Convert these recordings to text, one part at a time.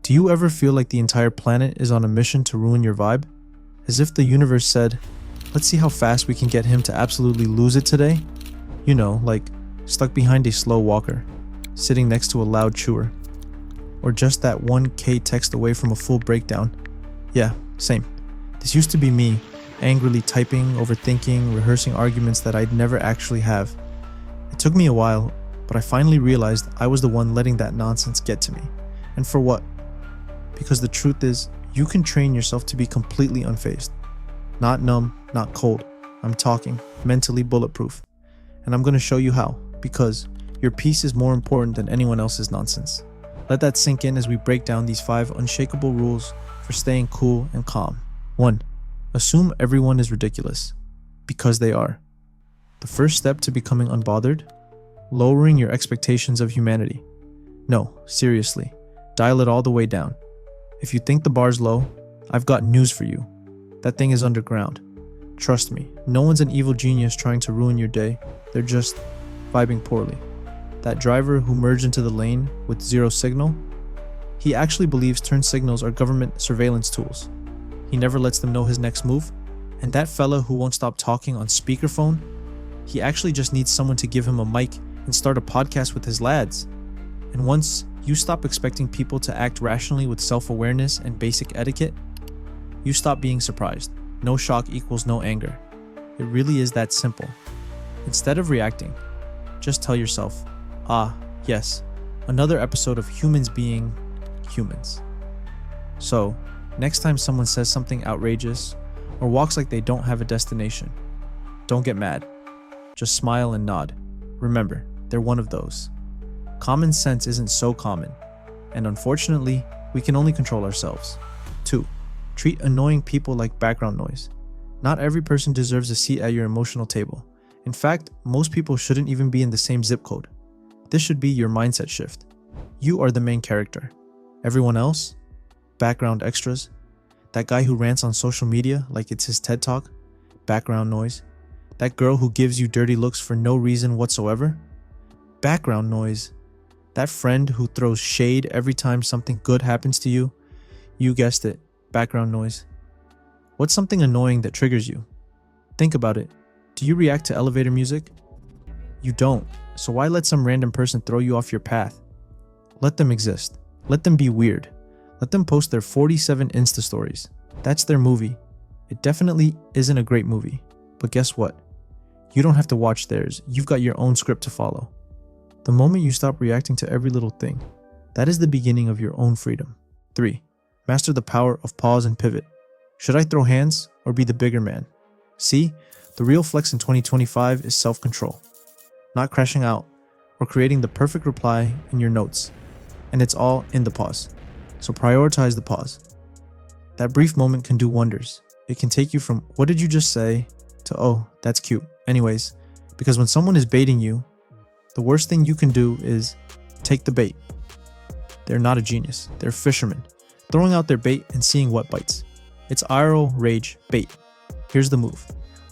Do you ever feel like the entire planet is on a mission to ruin your vibe? As if the universe said, let's see how fast we can get him to absolutely lose it today? You know, like stuck behind a slow walker, sitting next to a loud chewer, or just that 1K text away from a full breakdown. Yeah, same. This used to be me, angrily typing, overthinking, rehearsing arguments that I'd never actually have. It took me a while, but I finally realized I was the one letting that nonsense get to me. And for what? Because the truth is, you can train yourself to be completely unfazed. Not numb, not cold. I'm talking mentally bulletproof. And I'm going to show you how, because your peace is more important than anyone else's nonsense. Let that sink in as we break down these 5 unshakable rules for staying cool and calm. 1. Assume everyone is ridiculous. Because they are. The first step to becoming unbothered? Lowering your expectations of humanity. No, seriously. Dial it all the way down. If you think the bar's low, I've got news for you. That thing is underground. Trust me, no one's an evil genius trying to ruin your day. They're just vibing poorly. That driver who merged into the lane with 0 signal, he actually believes turn signals are government surveillance tools. He never lets them know his next move. And that fella who won't stop talking on speakerphone, he actually just needs someone to give him a mic and start a podcast with his lads. And once you stop expecting people to act rationally with self-awareness and basic etiquette, you stop being surprised. No shock equals no anger. It really is that simple. Instead of reacting, just tell yourself, yes, another episode of humans being humans. So, next time someone says something outrageous or walks like they don't have a destination, don't get mad. Just smile and nod. Remember, they're one of those. Common sense isn't so common, and unfortunately, we can only control ourselves. 2. Treat annoying people like background noise. Not every person deserves a seat at your emotional table. In fact, most people shouldn't even be in the same zip code. This should be your mindset shift. You are the main character. Everyone else? Background extras. That guy who rants on social media like it's his TED Talk? Background noise. That girl who gives you dirty looks for no reason whatsoever? Background noise. That friend who throws shade every time something good happens to you? You guessed it, background noise. What's something annoying that triggers you? Think about it. Do you react to elevator music? You don't, so why let some random person throw you off your path? Let them exist. Let them be weird. Let them post their 47 Insta stories. That's their movie. It definitely isn't a great movie. But guess what? You don't have to watch theirs. You've got your own script to follow. The moment you stop reacting to every little thing, that is the beginning of your own freedom. 3. Master the power of pause and pivot. Should I throw hands or be the bigger man? See, the real flex in 2025 is self-control. Not crashing out or creating the perfect reply in your notes. And it's all in the pause. So prioritize the pause. That brief moment can do wonders. It can take you from, what did you just say, to, oh, that's cute. Anyways, because when someone is baiting you, the worst thing you can do is take the bait. They're not a genius. They're fishermen, throwing out their bait and seeing what bites. It's IRL rage bait. Here's the move.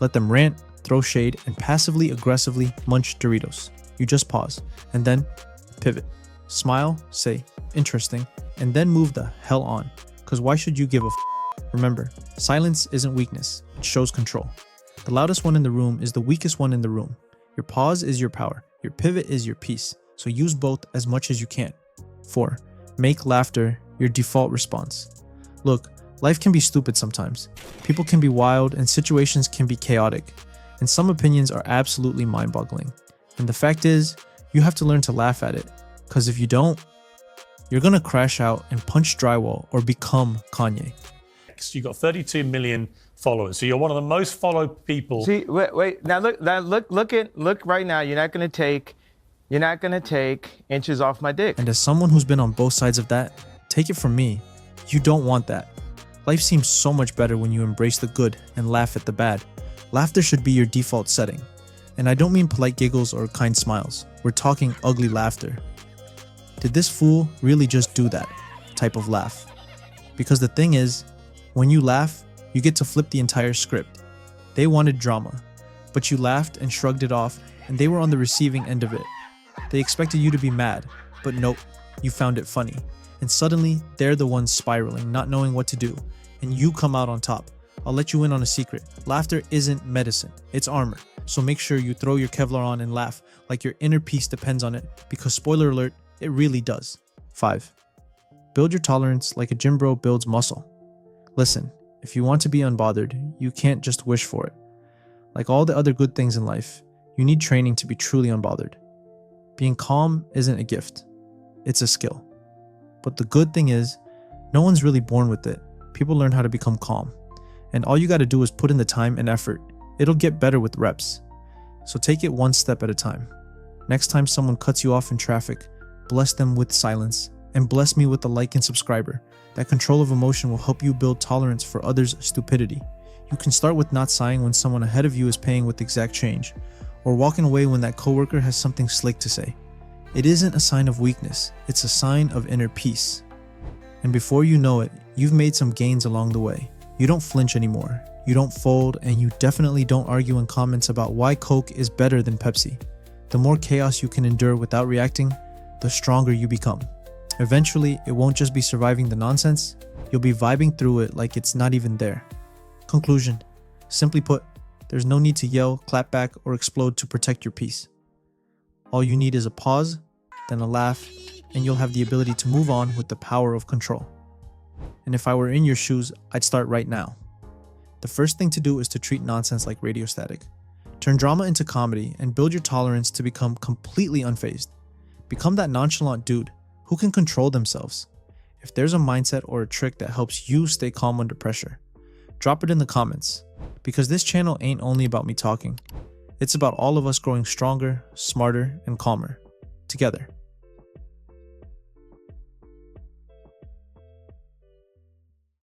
Let them rant, throw shade, and passively aggressively munch Doritos. You just pause, and then pivot. Smile, say, interesting, and then move the hell on. Because why should you give a f? Remember, silence isn't weakness. It shows control. The loudest one in the room is the weakest one in the room. Your pause is your power. Your pivot is your peace. So use both as much as you can. 4. Make laughter your default response. Look, life can be stupid sometimes. People can be wild and situations can be chaotic. And some opinions are absolutely mind-boggling. And the fact is, you have to learn to laugh at it. Because if you don't, you're gonna crash out and punch drywall or become Kanye. You've got 32 million followers, so you're one of the most followed people. See, wait. Now look right now. You're not gonna take inches off my dick. And as someone who's been on both sides of that, take it from me, you don't want that. Life seems so much better when you embrace the good and laugh at the bad. Laughter should be your default setting. And I don't mean polite giggles or kind smiles. We're talking ugly laughter. Did this fool really just do that type of laugh? Because the thing is, when you laugh, you get to flip the entire script. They wanted drama, but you laughed and shrugged it off, and they were on the receiving end of it. They expected you to be mad, but nope, you found it funny. and suddenly they're the ones spiraling, not knowing what to do, and you come out on top. I'll let you in on a secret. Laughter isn't medicine, it's armor. So make sure you throw your Kevlar on and laugh like your inner peace depends on it, because spoiler alert, it really does. 5. Build your tolerance like a gym bro builds muscle. Listen, if you want to be unbothered, you can't just wish for it. Like all the other good things in life, you need training to be truly unbothered. Being calm isn't a gift, it's a skill. But the good thing is, no one's really born with it. People learn how to become calm. And all you gotta do is put in the time and effort. It'll get better with reps. So take it one step at a time. Next time someone cuts you off in traffic, bless them with silence, and bless me with a like and subscriber. That control of emotion will help you build tolerance for others' stupidity. You can start with not sighing when someone ahead of you is paying with exact change, or walking away when that coworker has something slick to say. It isn't a sign of weakness, it's a sign of inner peace. And before you know it, you've made some gains along the way. You don't flinch anymore, you don't fold, and you definitely don't argue in comments about why Coke is better than Pepsi. The more chaos you can endure without reacting, the stronger you become. Eventually, it won't just be surviving the nonsense, you'll be vibing through it like it's not even there. Conclusion. Simply put, there's no need to yell, clap back, or explode to protect your peace. All you need is a pause, then a laugh, and you'll have the ability to move on with the power of control. And if I were in your shoes, I'd start right now. The first thing to do is to treat nonsense like radio static. Turn drama into comedy and build your tolerance to become completely unfazed. Become that nonchalant dude who can control themselves. If there's a mindset or a trick that helps you stay calm under pressure, drop it in the comments, because this channel ain't only about me talking. It's about all of us growing stronger, smarter, and calmer together.